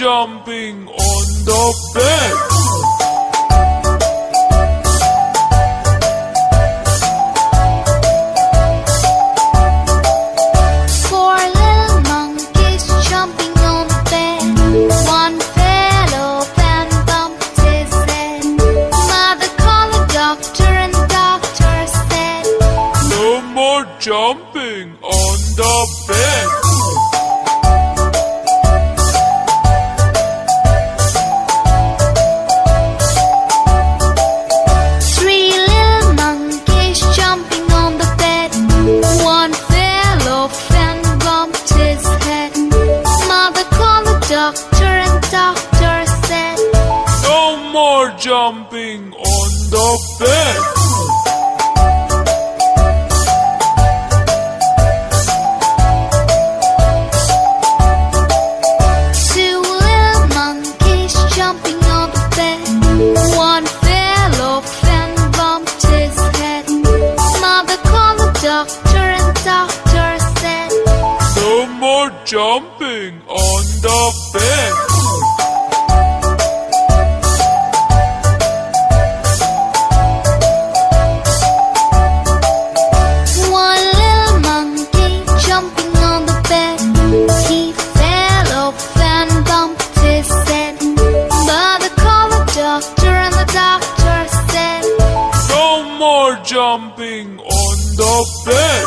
jumping on the bed. Four little monkeys jumping on the bed. One fell off and bumped his head. Mother called the doctor and the doctor said, No more jumping on the bed. Three little monkeys jumping on the bed. One fell off and bumped his head. Mother called the doctor and the doctor said, No more jumping on the bed. Two little monkeys jumping on the bed. One fell off and bumped his head. Mother called the doctor and the doctor said, No more jumping on the bed. One little monkey jumping on the bed. He fell off and bumped his head. Mother called the doctor and the doctor said, No more jumping on the bed.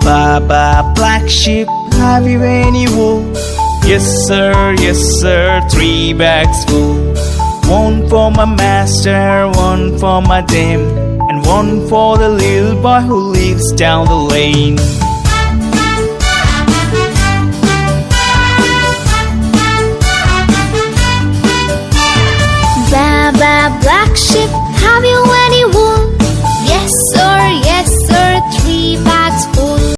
Baba, black sheep, have you any wool? Yes sir, 3 bags full. One for my master, one for my dame, and one for the little boy who lives down the lane.